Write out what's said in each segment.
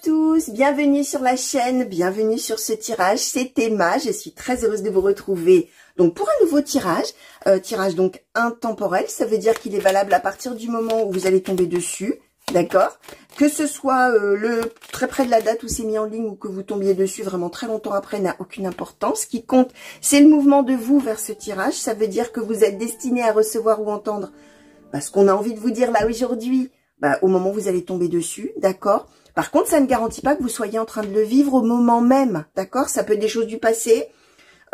tous, bienvenue sur la chaîne, bienvenue sur ce tirage, c'est Emma, je suis très heureuse de vous retrouver donc pour un nouveau tirage, tirage donc intemporel, ça veut dire qu'il est valable à partir du moment où vous allez tomber dessus, d'accord? Que ce soit très près de la date où c'est mis en ligne ou que vous tombiez dessus vraiment très longtemps après n'a aucune importance. Ce qui compte, c'est le mouvement de vous vers ce tirage, ça veut dire que vous êtes destiné à recevoir ou entendre ce qu'on a envie de vous dire là aujourd'hui, au moment où vous allez tomber dessus, d'accord? Par contre, ça ne garantit pas que vous soyez en train de le vivre au moment même, d'accord? Ça peut être des choses du passé,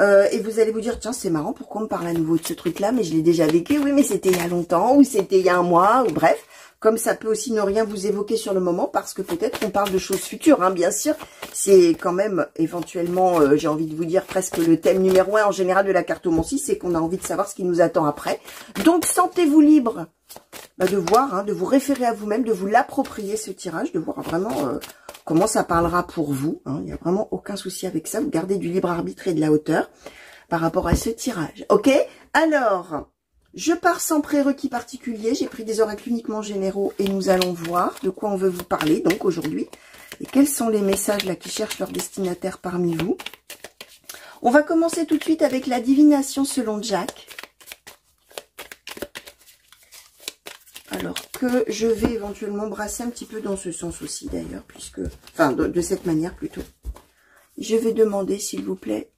et vous allez vous dire, tiens, c'est marrant, pourquoi on me parle à nouveau de ce truc-là, mais je l'ai déjà vécu, oui, mais c'était il y a longtemps, ou c'était il y a un mois, ou bref. Comme ça peut aussi ne rien vous évoquer sur le moment, parce que peut-être qu'on parle de choses futures, hein, bien sûr. C'est quand même, éventuellement, j'ai envie de vous dire, presque le thème numéro 1 en général de la cartomancie, c'est qu'on a envie de savoir ce qui nous attend après. Donc, sentez-vous libre de voir, hein, de vous référer à vous-même, de vous l'approprier ce tirage, de voir vraiment comment ça parlera pour vous. Hein. Il n'y a vraiment aucun souci avec ça. Vous gardez du libre arbitre et de la hauteur par rapport à ce tirage. Ok? Alors, je pars sans prérequis particulier. J'ai pris des oracles uniquement généraux et nous allons voir de quoi on veut vous parler donc aujourd'hui. Et quels sont les messages là qui cherchent leur destinataire parmi vous. On va commencer tout de suite avec la divination selon Jack. Alors que je vais éventuellement brasser un petit peu dans ce sens aussi d'ailleurs, puisque, enfin de cette manière plutôt. Je vais demander s'il vous plaît,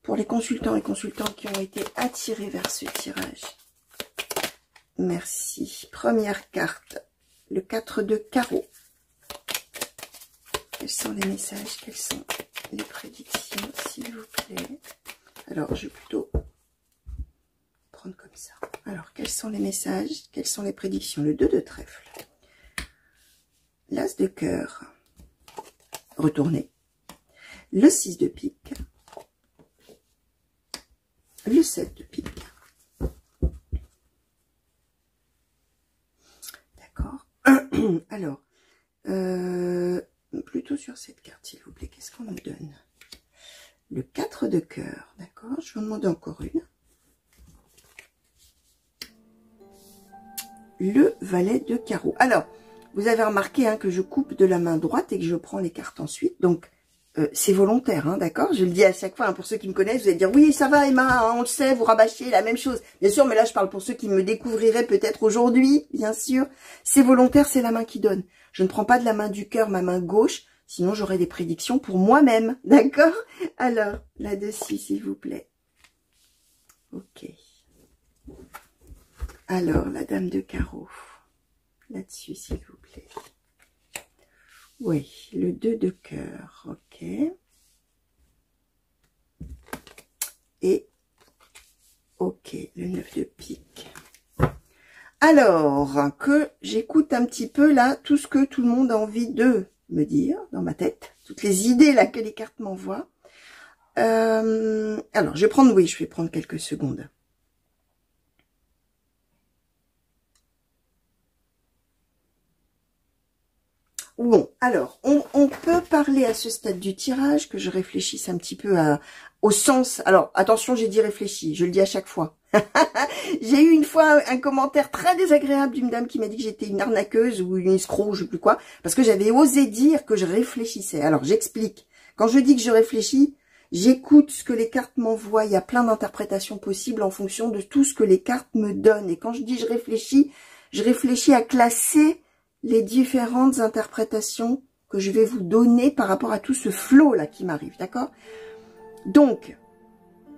pour les consultants et consultantes qui ont été attirés vers ce tirage. Merci. Première carte, le 4 de carreau. Quels sont les messages, quelles sont les prédictions, s'il vous plaît? Alors, je vais plutôt prendre comme ça. Alors, quels sont les messages? Quelles sont les prédictions? Le 2 de trèfle. L'as de cœur. Retourné. Le 6 de pique. Le 7 de pique. D'accord. Alors, plutôt sur cette carte, s'il vous plaît. Qu'est-ce qu'on nous donne? Le 4 de cœur. D'accord. Je vais en demander encore une. Le valet de carreau. Alors, vous avez remarqué hein, que je coupe de la main droite et que je prends les cartes ensuite. Donc, c'est volontaire, hein, d'accord? Je le dis à chaque fois, hein, pour ceux qui me connaissent, vous allez dire, oui, ça va Emma, hein, on le sait, vous rabâchez la même chose. Bien sûr, mais là, je parle pour ceux qui me découvriraient peut-être aujourd'hui, bien sûr. C'est volontaire, c'est la main qui donne. Je ne prends pas de la main du cœur, ma main gauche, sinon j'aurais des prédictions pour moi-même, d'accord? Alors, là-dessus, s'il vous plaît. Ok. Alors, la dame de carreau, là-dessus, s'il vous plaît. Oui, le 2 de cœur, ok. Et, ok, le 9 de pique. Alors, que j'écoute un petit peu là, tout ce que tout le monde a envie de me dire dans ma tête, toutes les idées là que les cartes m'envoient. Alors, je vais prendre quelques secondes. Bon, alors, on peut parler à ce stade du tirage, que je réfléchisse un petit peu au sens... Alors, attention, j'ai dit réfléchi, je le dis à chaque fois. J'ai eu une fois un commentaire très désagréable d'une dame qui m'a dit que j'étais une arnaqueuse ou une escroc, je sais plus quoi, parce que j'avais osé dire que je réfléchissais. Alors, j'explique. Quand je dis que je réfléchis, j'écoute ce que les cartes m'envoient. Il y a plein d'interprétations possibles en fonction de tout ce que les cartes me donnent. Et quand je dis je réfléchis à classer les différentes interprétations que je vais vous donner par rapport à tout ce flot là qui m'arrive, d'accord? Donc,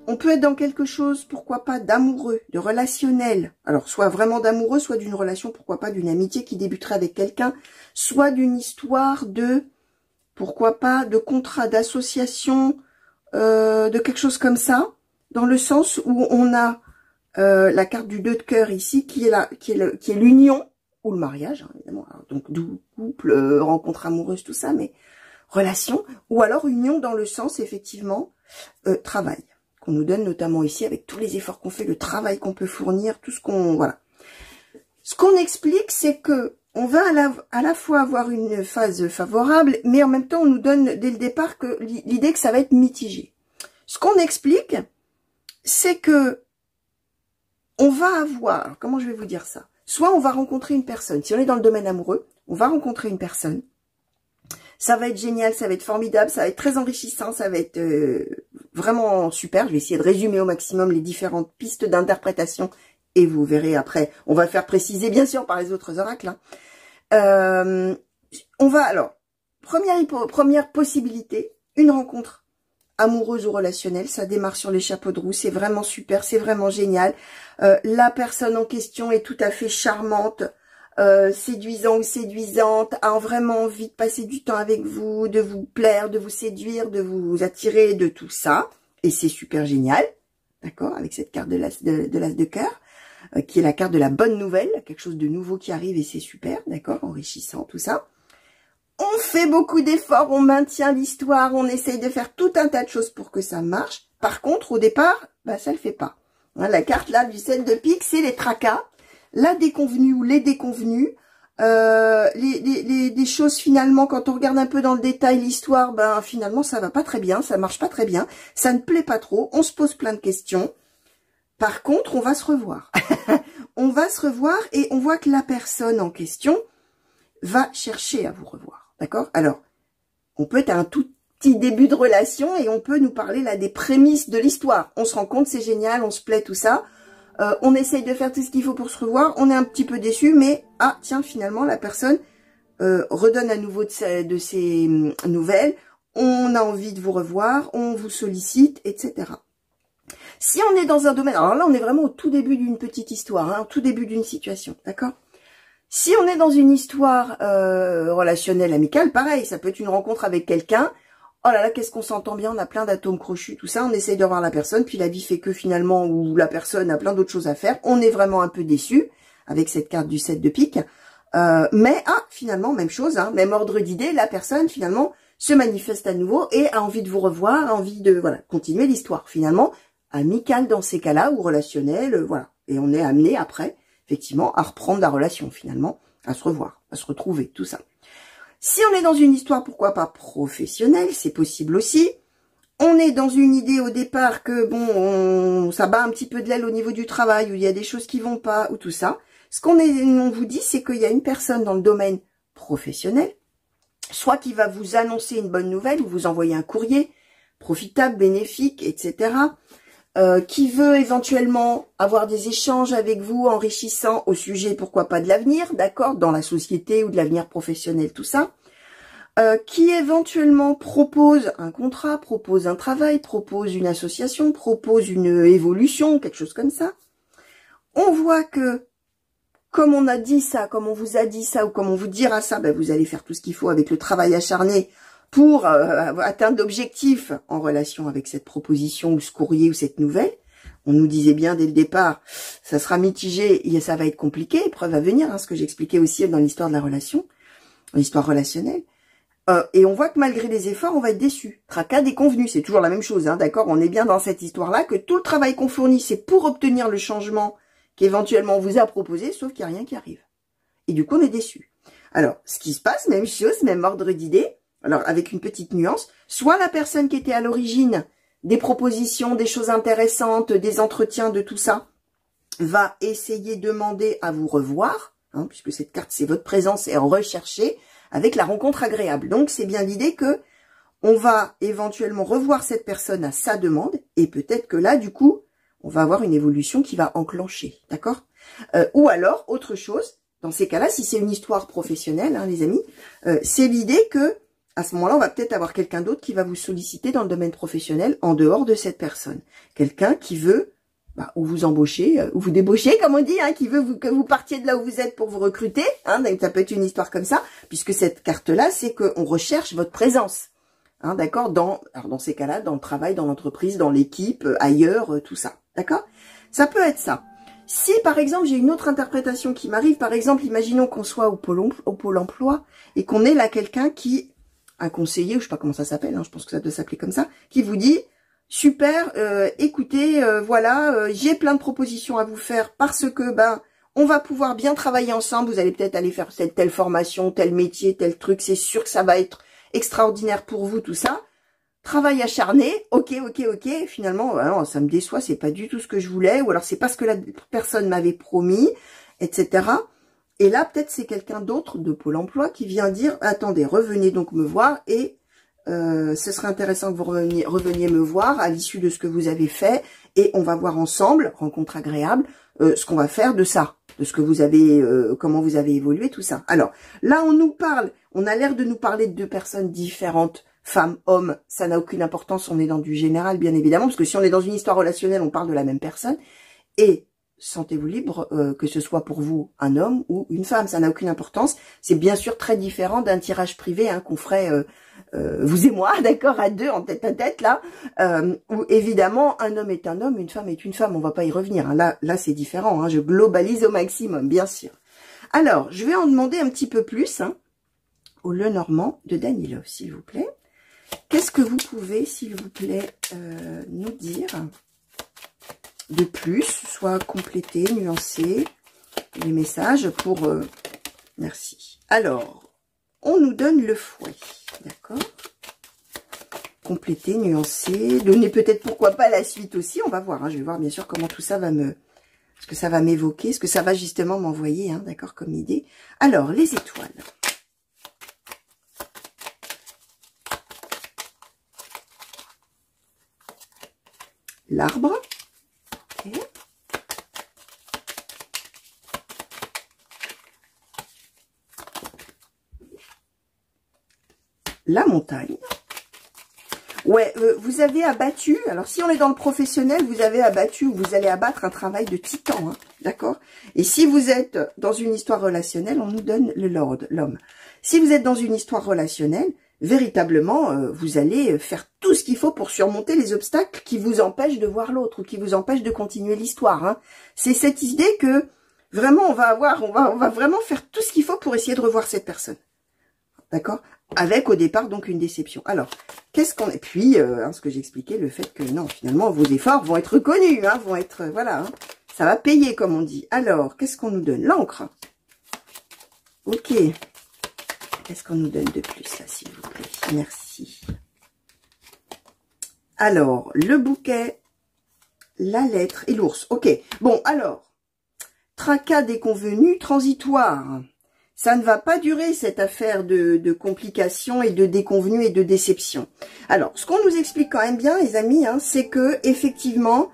on peut être dans quelque chose, pourquoi pas, d'amoureux, de relationnel. Alors, soit vraiment d'amoureux, soit d'une relation, pourquoi pas, d'une amitié qui débuterait avec quelqu'un, soit d'une histoire de, pourquoi pas, de contrat, d'association, de quelque chose comme ça, dans le sens où on a la carte du 2 de cœur ici, qui est l'union, ou le mariage, hein, évidemment. Alors, donc, d'où couple, rencontre amoureuse, tout ça, mais relation. Ou alors union dans le sens, effectivement, travail. Qu'on nous donne notamment ici, avec tous les efforts qu'on fait, le travail qu'on peut fournir, tout ce qu'on... Voilà. Ce qu'on explique, c'est que on va à la fois avoir une phase favorable, mais en même temps, on nous donne dès le départ que l'idée que ça va être mitigé. Ce qu'on explique, c'est que on va avoir... Alors, comment je vais vous dire ça? Soit on va rencontrer une personne, si on est dans le domaine amoureux, on va rencontrer une personne. Ça va être génial, ça va être formidable, ça va être très enrichissant, ça va être vraiment super. Je vais essayer de résumer au maximum les différentes pistes d'interprétation et vous verrez après. On va faire préciser bien sûr par les autres oracles. Hein. On va alors, première possibilité, une rencontre amoureuse ou relationnelle. Ça démarre sur les chapeaux de roue, c'est vraiment super, c'est vraiment génial. La personne en question est tout à fait charmante. Séduisant ou séduisante, a vraiment envie de passer du temps avec vous, de vous plaire, de vous séduire, de vous attirer, de tout ça. Et c'est super génial, d'accord, avec cette carte de l'as de cœur, qui est la carte de la bonne nouvelle, quelque chose de nouveau qui arrive et c'est super, d'accord, enrichissant, tout ça. On fait beaucoup d'efforts, on maintient l'histoire, on essaye de faire tout un tas de choses pour que ça marche. Par contre, au départ, bah, ça le fait pas. Hein, la carte là du 7 de pique, c'est les tracas. La déconvenue ou les déconvenus, des choses finalement, quand on regarde un peu dans le détail l'histoire, ben finalement ça va pas très bien, ça marche pas très bien, ça ne plaît pas trop, on se pose plein de questions. Par contre, on va se revoir. On va se revoir et on voit que la personne en question va chercher à vous revoir, d'accord? Alors, on peut être à un tout petit début de relation et on peut nous parler là des prémices de l'histoire. On se rend compte, c'est génial, on se plaît, tout ça. On essaye de faire tout ce qu'il faut pour se revoir. On est un petit peu déçu, mais ah tiens, finalement la personne redonne à nouveau de ses nouvelles. On a envie de vous revoir, on vous sollicite, etc. Si on est dans un domaine, alors là on est vraiment au tout début d'une petite histoire, hein, au tout début d'une situation, d'accord? Si on est dans une histoire relationnelle, amicale, pareil, ça peut être une rencontre avec quelqu'un. Oh là là, qu'est-ce qu'on s'entend bien, on a plein d'atomes crochus, tout ça, on essaye de voir la personne, puis la vie fait que finalement, où la personne a plein d'autres choses à faire, on est vraiment un peu déçu, avec cette carte du 7 de pique, mais finalement, même chose, hein, même ordre d'idée, la personne finalement se manifeste à nouveau et a envie de vous revoir, a envie de continuer l'histoire, finalement, amicale dans ces cas-là, ou relationnelle, voilà, et on est amené après, effectivement, à reprendre la relation finalement, à se revoir, à se retrouver, tout ça. Si on est dans une histoire, pourquoi pas professionnelle, c'est possible aussi. On est dans une idée au départ que, bon, ça bat un petit peu de l'aile au niveau du travail, où il y a des choses qui vont pas, ou tout ça. Ce qu'on vous dit, c'est qu'il y a une personne dans le domaine professionnel, soit qui va vous annoncer une bonne nouvelle, ou vous envoyer un courrier profitable, bénéfique, etc., qui veut éventuellement avoir des échanges avec vous enrichissants au sujet, pourquoi pas, de l'avenir, d'accord, dans la société ou de l'avenir professionnel, tout ça, qui éventuellement propose un contrat, propose un travail, propose une association, propose une évolution, quelque chose comme ça. On voit que, comme on a dit ça, comme on vous a dit ça, ou comme on vous dira ça, ben vous allez faire tout ce qu'il faut avec le travail acharné pour atteindre l'objectif en relation avec cette proposition ou ce courrier ou cette nouvelle. On nous disait bien dès le départ, ça sera mitigé et ça va être compliqué, preuve à venir, hein, ce que j'expliquais aussi dans l'histoire de la relation, l'histoire relationnelle. Et on voit que malgré les efforts, on va être déçu. Tracas déconvenu, c'est toujours la même chose, hein, d'accord? On est bien dans cette histoire-là, que tout le travail qu'on fournit, c'est pour obtenir le changement qu'éventuellement on vous a proposé, sauf qu'il n'y a rien qui arrive. Et du coup, on est déçu. Alors, ce qui se passe, même chose, même ordre d'idée. Alors, avec une petite nuance, soit la personne qui était à l'origine des propositions, des choses intéressantes, des entretiens, de tout ça, va essayer de demander à vous revoir, hein, puisque cette carte, c'est votre présence et rechercher avec la rencontre agréable. Donc, c'est bien l'idée que on va éventuellement revoir cette personne à sa demande, et peut-être que là, du coup, on va avoir une évolution qui va enclencher, d'accord? Ou alors, autre chose, dans ces cas-là, si c'est une histoire professionnelle, hein, les amis, c'est l'idée que à ce moment-là, on va peut-être avoir quelqu'un d'autre qui va vous solliciter dans le domaine professionnel en dehors de cette personne. Quelqu'un qui veut ou vous embaucher, ou vous débaucher, comme on dit, hein, qui veut que vous partiez de là où vous êtes pour vous recruter. Hein, donc ça peut être une histoire comme ça, puisque cette carte-là, c'est qu'on recherche votre présence. Hein, d'accord, dans ces cas-là, dans le travail, dans l'entreprise, dans l'équipe, ailleurs, tout ça. D'accord? Ça peut être ça. Si, par exemple, j'ai une autre interprétation qui m'arrive, par exemple, imaginons qu'on soit au pôle emploi et qu'on est là quelqu'un qui, un conseiller, ou je sais pas comment ça s'appelle, hein, je pense que ça doit s'appeler comme ça, qui vous dit, super, écoutez, voilà, j'ai plein de propositions à vous faire parce que, on va pouvoir bien travailler ensemble, vous allez peut-être aller faire cette telle formation, tel métier, tel truc, c'est sûr que ça va être extraordinaire pour vous, tout ça. Travail acharné, ok, finalement, non, ça me déçoit, c'est pas du tout ce que je voulais, ou alors c'est pas ce que la personne m'avait promis, etc. Et là, peut-être c'est quelqu'un d'autre de Pôle emploi qui vient dire, attendez, revenez donc me voir et ce serait intéressant que vous reveniez me voir à l'issue de ce que vous avez fait et on va voir ensemble, rencontre agréable, ce qu'on va faire de ça, de ce que vous avez, comment vous avez évolué, tout ça. Alors, là, on nous parle, on a l'air de nous parler de deux personnes différentes, femmes, hommes, ça n'a aucune importance, on est dans du général, bien évidemment, parce que si on est dans une histoire relationnelle, on parle de la même personne, et sentez-vous libre, que ce soit pour vous un homme ou une femme, ça n'a aucune importance, c'est bien sûr très différent d'un tirage privé hein, qu'on ferait... vous et moi, d'accord, à deux, en tête à tête, là, où évidemment, un homme est un homme, une femme est une femme, on va pas y revenir, hein. Là c'est différent, hein. Je globalise au maximum, bien sûr. Alors, je vais en demander un petit peu plus, hein, au Lenormand de Danilov, s'il vous plaît. Qu'est-ce que vous pouvez, s'il vous plaît, nous dire de plus, soit compléter, nuancer les messages pour... merci. Alors, on nous donne le fouet, d'accord? Compléter, nuancer, donner peut-être pourquoi pas la suite aussi, on va voir, hein, je vais voir bien sûr comment tout ça va me... ce que ça va m'évoquer, ce que ça va justement m'envoyer, hein, d'accord, comme idée. Alors, les étoiles. L'arbre. Okay. La montagne. Ouais, vous avez abattu, alors si on est dans le professionnel, vous avez abattu ou vous allez abattre un travail de titan, hein, d'accord? Et si vous êtes dans une histoire relationnelle, on nous donne le Lord, l'homme. Si vous êtes dans une histoire relationnelle, véritablement, vous allez faire tout ce qu'il faut pour surmonter les obstacles qui vous empêchent de voir l'autre ou qui vous empêchent de continuer l'histoire. Hein. C'est cette idée que vraiment on va vraiment faire tout ce qu'il faut pour essayer de revoir cette personne. D'accord? Avec au départ donc une déception. Alors, qu'est-ce qu'on... Et puis, hein, ce que j'expliquais, le fait que non, finalement, vos efforts vont être reconnus, hein, vont être... voilà, hein, ça va payer, comme on dit. Alors, qu'est-ce qu'on nous donne? L'encre. Ok. Qu'est-ce qu'on nous donne de plus, là, s'il vous plaît? Merci. Alors, le bouquet, la lettre et l'ours. Ok. Bon, alors, tracas déconvenu, transitoire. Ça ne va pas durer, cette affaire de complications et de déconvenues et de déceptions. Alors, ce qu'on nous explique quand même bien, les amis, hein, c'est que effectivement,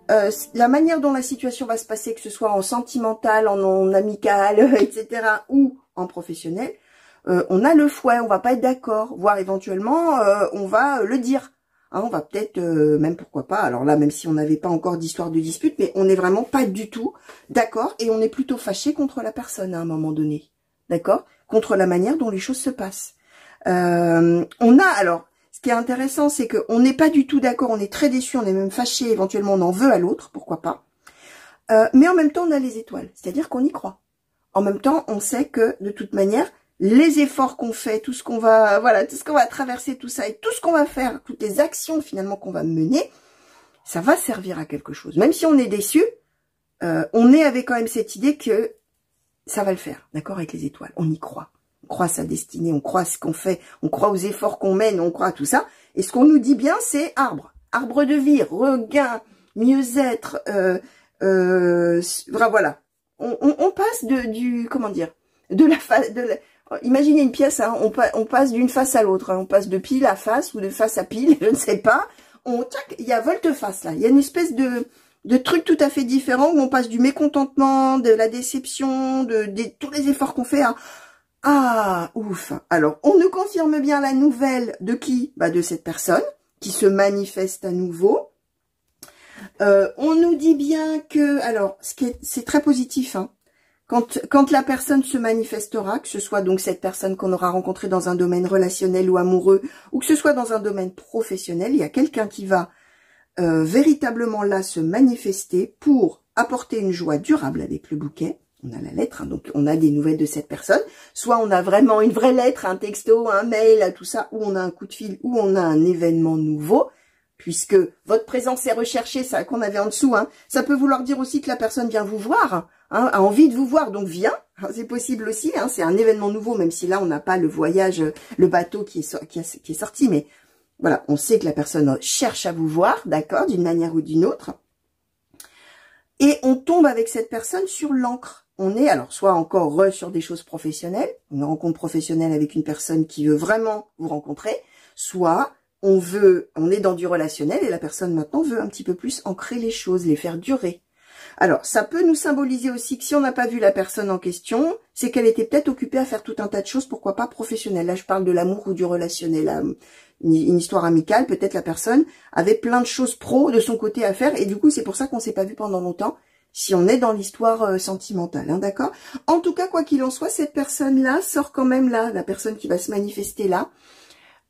la manière dont la situation va se passer, que ce soit en sentimental, en amical, etc., ou en professionnel, on a le fouet, on va pas être d'accord, voire éventuellement, on va le dire. Hein, on va peut-être, même pourquoi pas, alors là, même si on n'avait pas encore d'histoire de dispute, mais on n'est vraiment pas du tout d'accord, et on est plutôt fâché contre la personne à un moment donné. D'accord? Contre la manière dont les choses se passent. On a, alors, ce qui est intéressant, c'est qu'on n'est pas du tout d'accord, on est très déçu, on est même fâché, éventuellement on en veut à l'autre, pourquoi pas. Mais en même temps, on a les étoiles, c'est-à-dire qu'on y croit. En même temps, on sait que, de toute manière, les efforts qu'on fait, tout ce qu'on va, voilà, tout ce qu'on va traverser, tout ça, et tout ce qu'on va faire, toutes les actions finalement qu'on va mener, ça va servir à quelque chose. Même si on est déçu, on est avec quand même cette idée que ça va le faire, d'accord, avec les étoiles. On y croit. On croit à sa destinée, on croit à ce qu'on fait, on croit aux efforts qu'on mène, on croit à tout ça. Et ce qu'on nous dit bien, c'est arbre. Arbre de vie, regain, mieux-être, voilà. On passe comment dire, de la face, imaginez une pièce, hein, on passe d'une face à l'autre, hein, on passe de pile à face ou de face à pile, je ne sais pas. Il y a volte-face là, il y a une espèce de trucs tout à fait différents où on passe du mécontentement, de la déception, de tous les efforts qu'on fait à « Ah, ouf !» Alors, on nous confirme bien la nouvelle de qui? Bah, de cette personne qui se manifeste à nouveau. On nous dit bien que... Alors, c'est très positif, hein. Quand la personne se manifestera, que ce soit donc cette personne qu'on aura rencontrée dans un domaine relationnel ou amoureux, ou que ce soit dans un domaine professionnel, il y a quelqu'un qui va véritablement là se manifester pour apporter une joie durable avec le bouquet. On a la lettre, hein, donc on a des nouvelles de cette personne. Soit on a vraiment une vraie lettre, un texto, un mail, tout ça, ou on a un coup de fil, ou on a un événement nouveau, puisque votre présence est recherchée, ça qu'on avait en dessous. Hein. Ça peut vouloir dire aussi que la personne vient vous voir, hein, a envie de vous voir, donc vient. Hein, c'est possible aussi, hein, c'est un événement nouveau, même si là on n'a pas le voyage, le bateau qui est sorti, mais... Voilà, on sait que la personne cherche à vous voir, d'accord, d'une manière ou d'une autre. Et on tombe avec cette personne sur l'encre. on est alors soit encore sur des choses professionnelles, une rencontre professionnelle avec une personne qui veut vraiment vous rencontrer, soit on est dans du relationnel et la personne maintenant veut un petit peu plus ancrer les choses, les faire durer. Alors, ça peut nous symboliser aussi que si on n'a pas vu la personne en question, c'est qu'elle était peut-être occupée à faire tout un tas de choses, pourquoi pas professionnelles. Là, je parle de l'amour ou du relationnel, une histoire amicale, peut-être la personne avait plein de choses pro de son côté à faire, et du coup, c'est pour ça qu'on s'est pas vu pendant longtemps, si on est dans l'histoire sentimentale, hein, d'accord? En tout cas, quoi qu'il en soit, cette personne-là sort quand même là, la personne qui va se manifester là,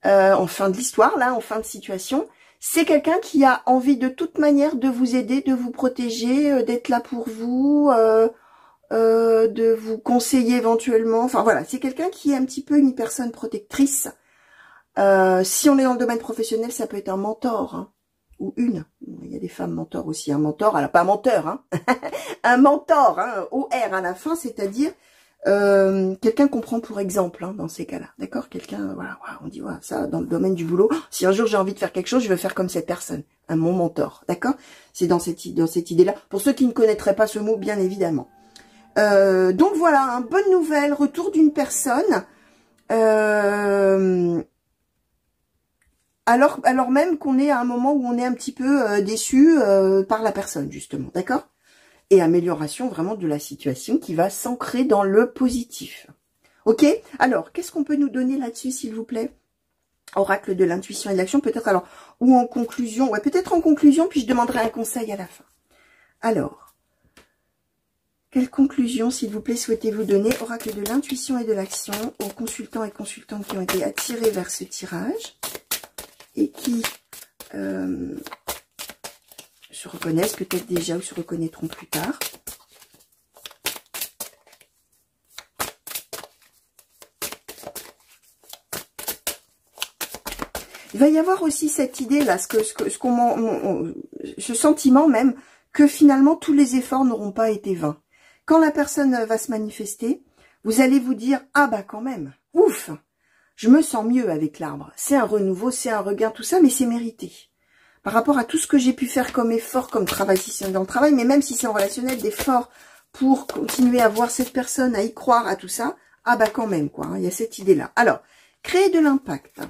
en fin de l'histoire, là, en fin de situation. C'est quelqu'un qui a envie de toute manière de vous aider, de vous protéger, d'être là pour vous, de vous conseiller éventuellement. Enfin voilà, c'est quelqu'un qui est un petit peu une personne protectrice. Si on est dans le domaine professionnel, ça peut être un mentor, hein, ou une. Il y a des femmes mentors aussi. Un mentor, alors pas un menteur, hein, un mentor, hein, OR à la fin, c'est-à-dire quelqu'un qu'on prend pour exemple, hein, dans ces cas-là, d'accord? Quelqu'un, voilà, on dit, voilà, ça, dans le domaine du boulot, si un jour j'ai envie de faire quelque chose, je veux faire comme cette personne, mon mentor, d'accord? C'est dans cette idée-là, pour ceux qui ne connaîtraient pas ce mot, bien évidemment. Donc voilà, hein, bonne nouvelle, retour d'une personne, alors même qu'on est à un moment où on est un petit peu déçu par la personne, justement, d'accord? Et amélioration vraiment de la situation qui va s'ancrer dans le positif. Ok? Alors, qu'est-ce qu'on peut nous donner là-dessus, s'il vous plaît? Oracle de l'intuition et de l'action, peut-être alors, ou en conclusion. Ouais, peut-être en conclusion, puis je demanderai un conseil à la fin. Alors, quelle conclusion, s'il vous plaît, souhaitez-vous donner? Oracle de l'intuition et de l'action aux consultants et consultantes qui ont été attirés vers ce tirage et qui se reconnaissent peut-être déjà ou se reconnaîtront plus tard. Il va y avoir aussi cette idée-là, ce sentiment même, que finalement tous les efforts n'auront pas été vains. Quand la personne va se manifester, vous allez vous dire, ah bah quand même, ouf, je me sens mieux avec l'arbre. C'est un renouveau, c'est un regain, tout ça, mais c'est mérité. Par rapport à tout ce que j'ai pu faire comme effort, comme travail, si c'est dans le travail, mais même si c'est en relationnel, d'efforts pour continuer à voir cette personne, à y croire, à tout ça, ah bah quand même, quoi, hein, il y a cette idée-là. Alors, créer de l'impact.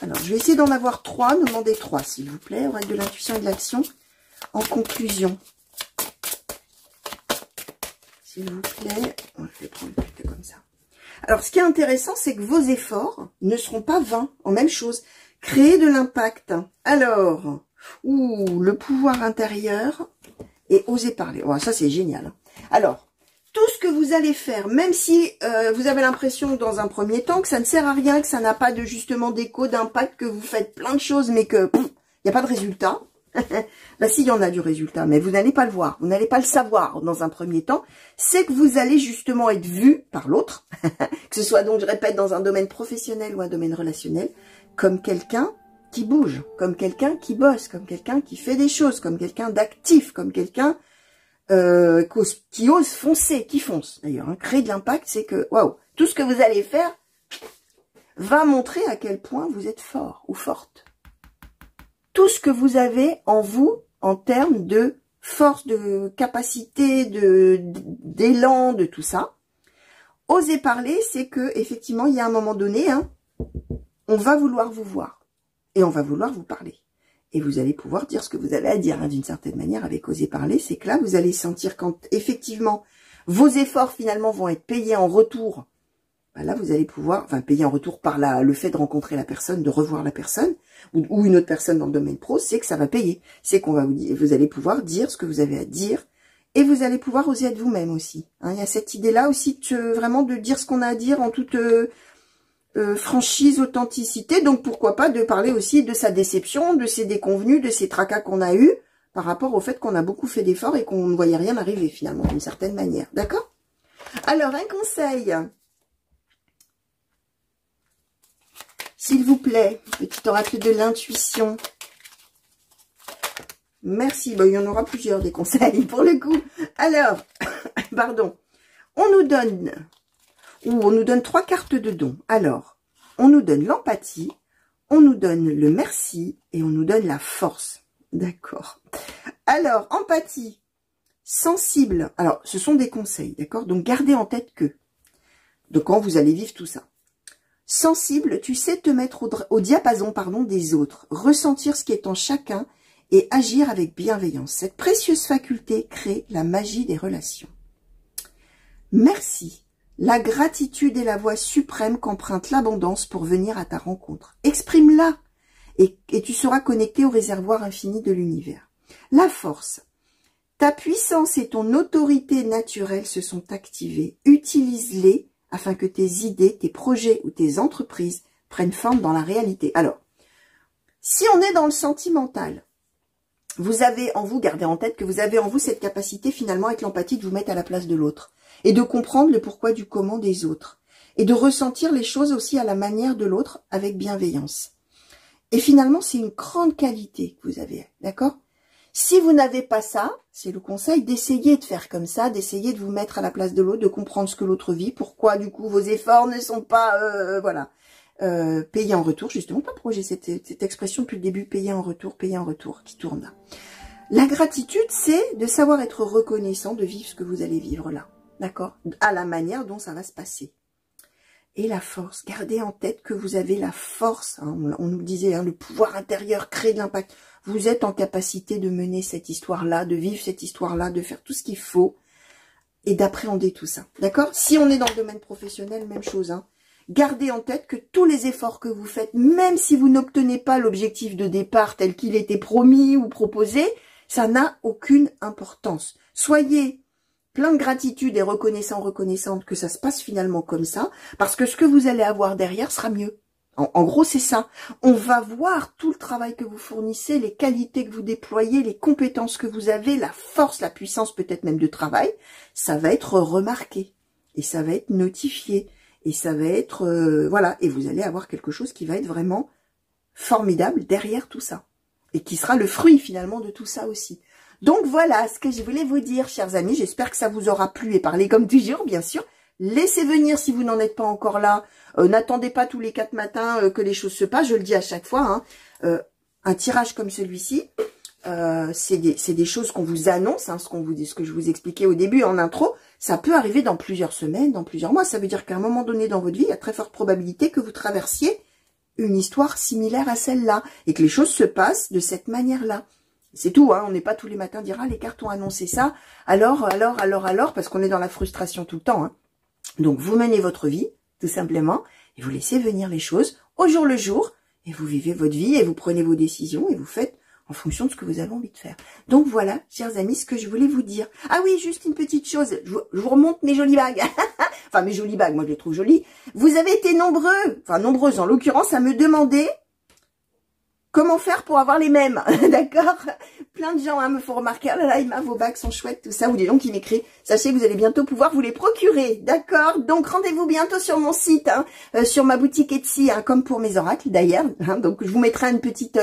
Alors, je vais essayer d'en avoir 3, demandez 3, s'il vous plaît, oracle de l'intuition et de l'action, en conclusion. S'il vous plaît, je vais prendre plutôt comme ça. Alors, ce qui est intéressant, c'est que vos efforts ne seront pas vains, en même chose. Créer de l'impact. Alors, le pouvoir intérieur et oser parler. Oh, ça, c'est génial. Alors, tout ce que vous allez faire, même si vous avez l'impression dans un premier temps que ça ne sert à rien, que ça n'a pas de justement d'écho, d'impact, que vous faites plein de choses, mais que il n'y a pas de résultat. Bah si, il y en a du résultat, mais vous n'allez pas le voir, vous n'allez pas le savoir dans un premier temps. C'est que vous allez justement être vu par l'autre, que ce soit donc, je répète, dans un domaine professionnel ou un domaine relationnel, comme quelqu'un qui bouge, comme quelqu'un qui bosse, comme quelqu'un qui fait des choses, comme quelqu'un d'actif, comme quelqu'un qui ose foncer, qui fonce d'ailleurs. Hein. Créer de l'impact, c'est que, waouh, tout ce que vous allez faire va montrer à quel point vous êtes fort ou forte. Tout ce que vous avez en vous, en termes de force, de capacité, d'élan, de tout ça. Oser parler, c'est que effectivement, il y a un moment donné, hein, on va vouloir vous voir et on va vouloir vous parler. Et vous allez pouvoir dire ce que vous avez à dire, hein, d'une certaine manière, avec oser parler. C'est que là, vous allez sentir quand, effectivement, vos efforts, finalement, vont être payés en retour. Ben là, vous allez pouvoir, enfin, payer en retour par le fait de rencontrer la personne, de revoir la personne, ou une autre personne dans le domaine pro, c'est que ça va payer. C'est qu'on va vous allez pouvoir dire ce que vous avez à dire, et vous allez pouvoir oser être vous-même aussi. Hein, il y a cette idée-là aussi, vraiment, de dire ce qu'on a à dire en toute franchise, authenticité. Donc, pourquoi pas de parler aussi de sa déception, de ses déconvenus, de ses tracas qu'on a eus, par rapport au fait qu'on a beaucoup fait d'efforts et qu'on ne voyait rien arriver, finalement, d'une certaine manière. D'accord? Alors, un conseil. S'il vous plaît, petit oracle de l'intuition. Merci. Bon, il y en aura plusieurs des conseils pour le coup. Alors, pardon. On nous donne 3 cartes de dons. Alors, on nous donne l'empathie, on nous donne le merci et on nous donne la force. D'accord. Alors, empathie, Sensible, alors ce sont des conseils, d'accord? Donc gardez en tête que, donc quand vous allez vivre tout ça. Sensible, tu sais te mettre au diapason, pardon, des autres, ressentir ce qui est en chacun et agir avec bienveillance. Cette précieuse faculté crée la magie des relations. Merci. La gratitude est la voie suprême qu'emprunte l'abondance pour venir à ta rencontre. Exprime-la et tu seras connecté au réservoir infini de l'univers. La force. Ta puissance et ton autorité naturelle se sont activées. Utilise-les afin que tes idées, tes projets ou tes entreprises prennent forme dans la réalité. Alors, si on est dans le sentimental, vous avez en vous, gardez en tête que vous avez en vous cette capacité finalement avec l'empathie de vous mettre à la place de l'autre et de comprendre le pourquoi du comment des autres et de ressentir les choses aussi à la manière de l'autre avec bienveillance. Et finalement, c'est une grande qualité que vous avez, d'accord? Si vous n'avez pas ça, c'est le conseil d'essayer de faire comme ça, d'essayer de vous mettre à la place de l'autre, de comprendre ce que l'autre vit, pourquoi du coup vos efforts ne sont pas, payés en retour, justement, pas pourquoi j'ai cette expression depuis le début, payer en retour, qui tourne là. La gratitude, c'est de savoir être reconnaissant, de vivre ce que vous allez vivre là, d'accord? À la manière dont ça va se passer. Et la force, gardez en tête que vous avez la force, hein, on nous le disait, hein, le pouvoir intérieur crée de l'impact. Vous êtes en capacité de mener cette histoire-là, de vivre cette histoire-là, de faire tout ce qu'il faut et d'appréhender tout ça. D'accord? Si on est dans le domaine professionnel, même chose. Hein. Gardez en tête que tous les efforts que vous faites, même si vous n'obtenez pas l'objectif de départ tel qu'il était promis ou proposé, ça n'a aucune importance. Soyez plein de gratitude et reconnaissante que ça se passe finalement comme ça, parce que ce que vous allez avoir derrière sera mieux. En gros, c'est ça. On va voir tout le travail que vous fournissez, les qualités que vous déployez, les compétences que vous avez, la force, la puissance peut-être même de travail. Ça va être remarqué et ça va être notifié et ça va être... voilà, et vous allez avoir quelque chose qui va être vraiment formidable derrière tout ça et qui sera le fruit finalement de tout ça aussi. Donc voilà ce que je voulais vous dire, chers amis. J'espère que ça vous aura plu et parlé comme toujours, bien sûr. Laissez venir si vous n'en êtes pas encore là. N'attendez pas tous les 4 matins que les choses se passent. Je le dis à chaque fois. Hein. Un tirage comme celui-ci, c'est des choses qu'on vous annonce, hein, ce que je vous expliquais au début en intro. Ça peut arriver dans plusieurs semaines, dans plusieurs mois. Ça veut dire qu'à un moment donné dans votre vie, il y a très forte probabilité que vous traversiez une histoire similaire à celle-là et que les choses se passent de cette manière-là. C'est tout, hein. On n'est pas tous les matins à dire « Ah, les cartes ont annoncé ça. Alors, parce qu'on est dans la frustration tout le temps. Hein. Donc, vous menez votre vie, tout simplement, et vous laissez venir les choses au jour le jour, et vous vivez votre vie, et vous prenez vos décisions, et vous faites en fonction de ce que vous avez envie de faire. Donc, voilà, chers amis, ce que je voulais vous dire. Ah oui, juste une petite chose, je vous remonte mes jolies bagues. Enfin, mes jolies bagues, moi, je les trouve jolies. Vous avez été nombreuses en l'occurrence, à me demander comment faire pour avoir les mêmes, d'accord? Plein de gens me font remarquer, oh là là, Emma, vos bagues sont chouettes, tout ça, ou des gens qui m'écrivent. Sachez que vous allez bientôt pouvoir vous les procurer, d'accord? Donc, rendez-vous bientôt sur mon site, hein, sur ma boutique Etsy, hein, comme pour mes oracles, d'ailleurs. Hein, donc, je vous mettrai une petite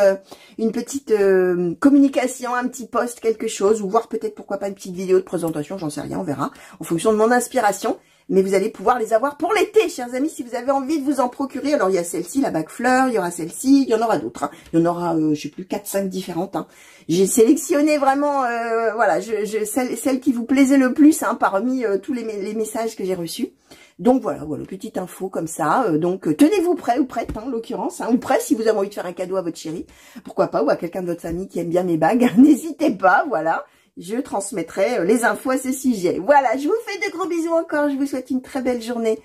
communication, un petit post, quelque chose, ou voir peut-être, pourquoi pas, une petite vidéo de présentation, j'en sais rien, on verra, en fonction de mon inspiration. Mais vous allez pouvoir les avoir pour l'été, chers amis, si vous avez envie de vous en procurer. Alors, il y a celle-ci, la bague fleur, il y aura celle-ci, il y en aura d'autres. Hein. Il y en aura, je sais plus, 4-5 différentes. Hein. J'ai sélectionné vraiment, voilà, celle qui vous plaisait le plus hein, parmi tous les messages que j'ai reçus. Donc, voilà, petite info comme ça. Donc, tenez-vous prêt ou prête, hein, en l'occurrence, hein, ou prêt si vous avez envie de faire un cadeau à votre chérie. Pourquoi pas, ou à quelqu'un de votre famille qui aime bien mes bagues. N'hésitez pas, voilà. Je transmettrai les infos à ce sujet. Voilà, je vous fais de gros bisous encore. Je vous souhaite une très belle journée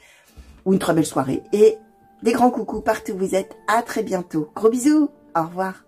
ou une très belle soirée. Et des grands coucous partout où vous êtes. À très bientôt. Gros bisous. Au revoir.